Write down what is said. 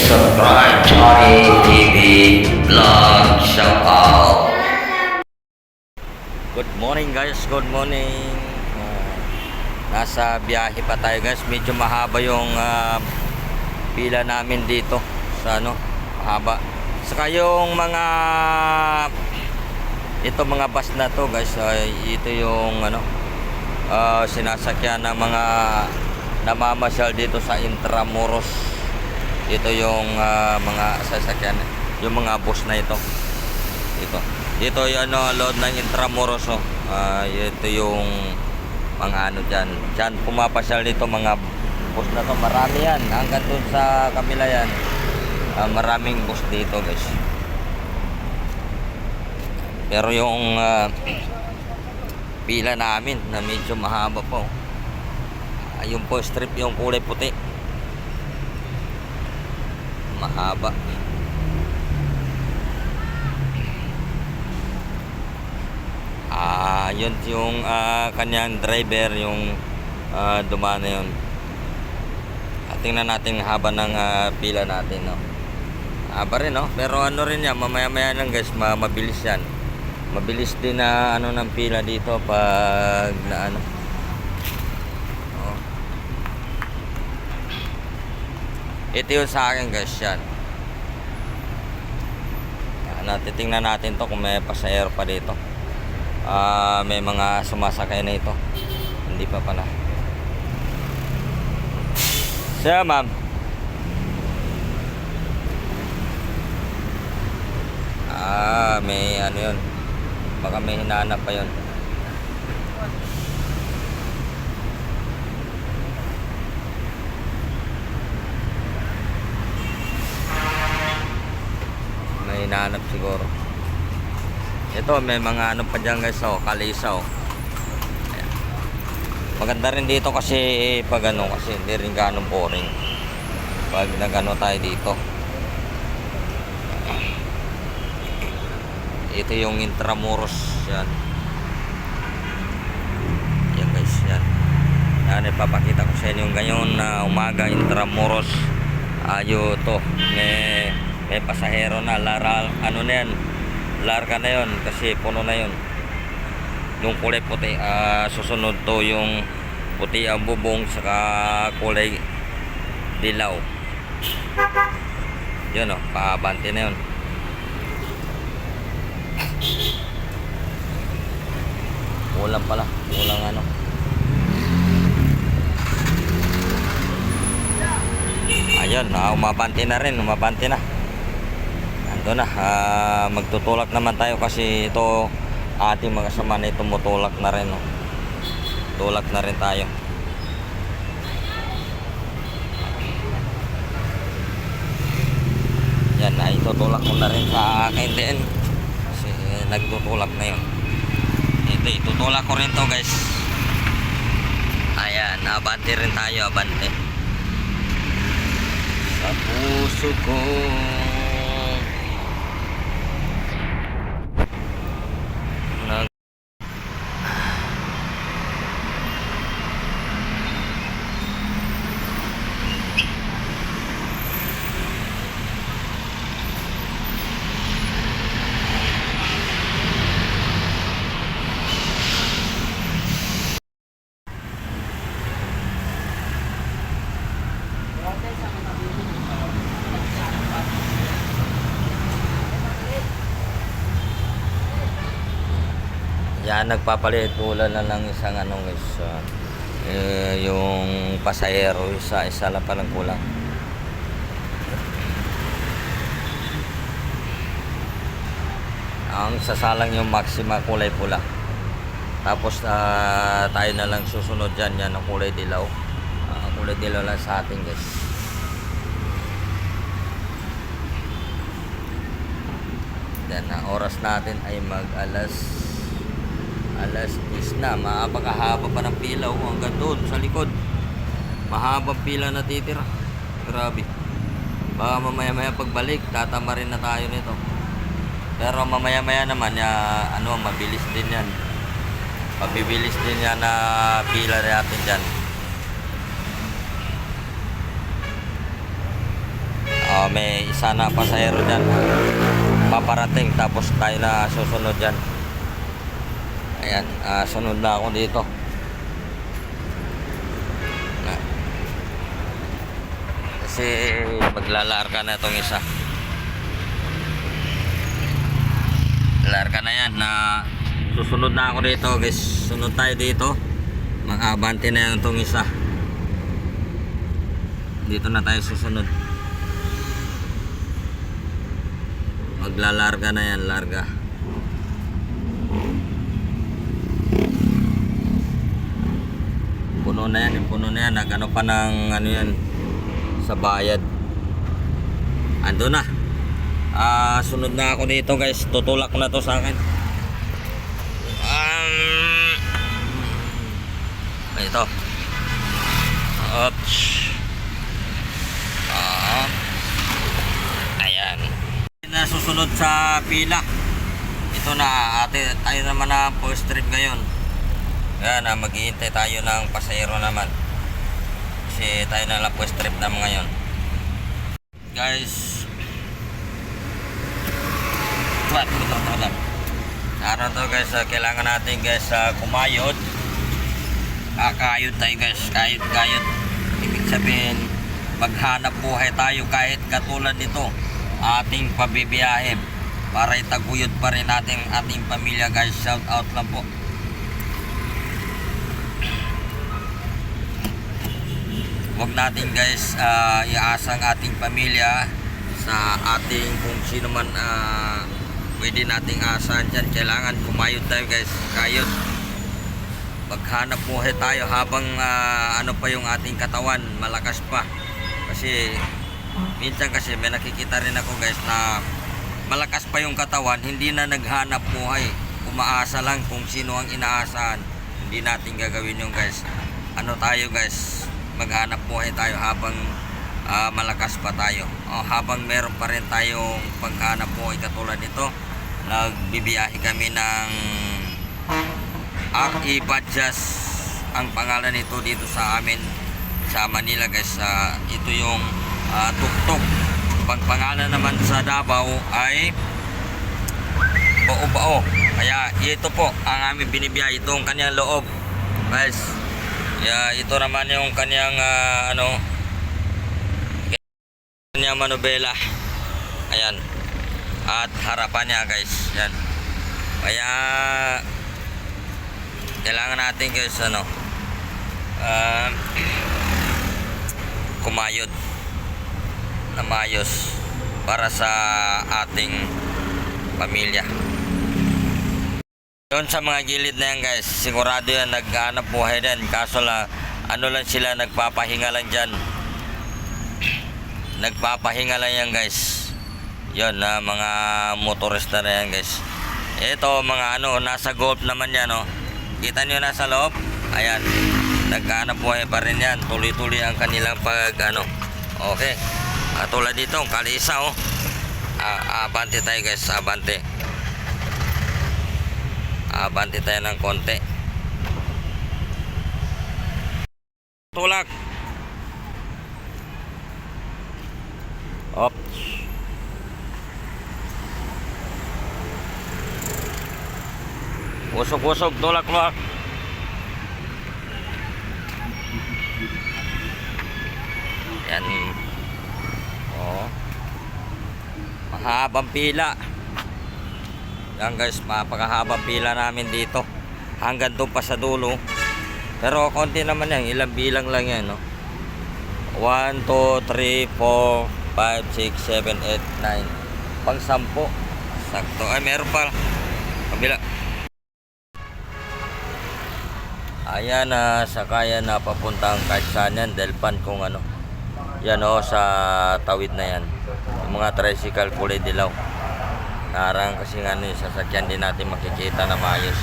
subscribe Johnny TV Vlog Shout out. Good morning guys, good morning. Nasa biyahe pa tayo guys. Medyo mahaba yung pila namin dito sa mahaba. Saka yung mga bus na to guys, ito yung sinasakyan ng mga namamasyal dito sa Intramuros. Ito yung mga sasakyan, yung mga bus na ito. Dito yung load ng Intramuros. Ito yung mga dyan pumapasyal dito mga bus na to. Marami yan, hanggang dun sa Kamila yan. Maraming bus dito guys. Pero yung pila namin na medyo mahaba po, yung po strip, yung kulay puti, mahaba. Yun yung kanyang driver, yung dumaan na yun. Tingnan natin haba ng pila natin, haba rin, pero rin yan, mamaya-maya lang guys, mabilis yan. Mabilis din na ng pila dito pag ito yun sa akin guys, yan. Titingnan natin to kung may pasahero pa dito. May mga sumasakay na ito. Hindi pa pala. Siya ma'am. May yun. Baka may hinahanap pa yun. May hinahanap siguro. Ito may mga pa dyan guys, kalisa. Ayan. Maganda rin dito kasi pag kasi hindi rin ganong boring pag tayo dito. Ito yung Intramuros, yan. Yan guys, yan. Yan, ipapakita ko sa inyo yung ganyan na umaga, Intramuros. To may pasahero na, na yan, larga na yon kasi puno na yon. Yung kulay puti, susunod to yung puti ang bubong, saka kulay dilaw. Yun paabante na yon. Kulang pala, kulang ayun, umabante na rin, umabante na. Ando na, magtutulak naman tayo kasi ito ating mga kasama na tumutulak na rin, tulak na rin tayo. Yan, itutulak ko na rin sa akin din kasi nagtutulak na yun. Itutulak ko rin to guys. Ayan, abante rin tayo, abante. Sa puso ko yan, nagpapalit ulan na lang isang guys, yung pasahero, isa lang palang kulang. Ang sasalang yung Maxima kulay pula, tapos tayo na lang susunod dyan, yan ang kulay dilaw. Kulay dilaw lang sa atin guys. Then ang oras natin ay alas 10 na. Mapakahaba pa ng pila, hanggang doon sa likod. Mahabang pila na titira. Grabe. Baka mamaya-maya pagbalik, tatama rin na tayo nito. Pero mamaya-maya naman, mabilis din yan. Mabibilis din yan na pila natin dyan. May isa na pasahero dyan. Paparating tapos tayo na susunod dyan. Ayan, sunod na ako dito. Kasi maglalarga na itong isa. Larga na yan na susunod na ako dito guys. Sunod tayo dito. Mag-abante na yan itong isa. Dito na tayo susunod. Maglalarga na yan, larga. Puno na yan, puno na yan. Nagano pa ng ano yan sa bayad. Ando na. Sunod na ako dito guys. Tutulak ko na to sa akin. Ito. Oops. Ayan. Na susunod sa pila. Ito na tayo naman na first trip ngayon. Ayan, maghihintay tayo ng pasahero naman. Kasi tayo na lang first trip naman ngayon. Guys, ito lang. Araw to guys, kailangan natin guys kumayod. Kakayod tayo guys, kayod. Ibig sabihin, maghanap buhay tayo kahit katulad nito ating pabibiyahe para itaguyod pa rin natin ating pamilya guys. Shout out lang po. Huwag natin guys iasang ating pamilya sa ating kung sino man pwede nating asahan dyan. Kailangan kumayod tayo guys, kayod. Maghanap buhay tayo habang ano pa yung ating katawan, malakas pa. Kasi minsan kasi may nakikita rin ako guys na malakas pa yung katawan, hindi na naghanap buhay, umaasa lang kung sino ang inaasahan. Hindi natin gagawin yung guys. Ano tayo guys, maghanap buhay tayo habang malakas pa tayo, habang meron pa rin tayong paghanap buhay. Katulad nito, nagbibiyahe kami ng RE Badjas ang pangalan nito dito sa amin sa Manila guys. Ito yung tuktok. Pangalan naman sa Davao ay Bao-Bao. Kaya ito po ang aming binibiyahe, itong kanyang loob guys. Kaya ito naman yung kanyang kanyang manubela. Ayan. At harapan niya guys. Yan. Kaya kailangan natin guys kumayod na maayos para sa ating pamilya. Doon sa mga gilid na yan guys, sigurado yan naghanap buhay din. Kaso lang, lang sila, nagpapahinga lang dyan. Nagpapahinga lang yan guys. Yun, mga motorista na yan guys. Ito mga nasa golf naman yan Kita nyo nasa loob. Ayan, naghanap buhay pa rin yan. Tuloy-tuloy ang kanilang okay. Tulad dito, kalisa abante tayo guys, abante. Abante tayo ng konti. Tulak. Oops. Usog-usog, tulak. Yan. Mahabang pila. Yan guys, mapakahabang pila namin dito. Hanggang doon pa sa dulo. Pero konti naman yan, ilang bilang lang yan 1, 2, 3, 4, 5, 6, 7, 8, 9. Pang 10. Sakto. Ay, meron pa. Kabila. Ayan, sakayan na papuntang kahit saan yan, Delpan kung yan sa tawid na yan. Yung mga tricycle kulay dilaw. Narang kasi yung sasakyan din natin makikita na maayos.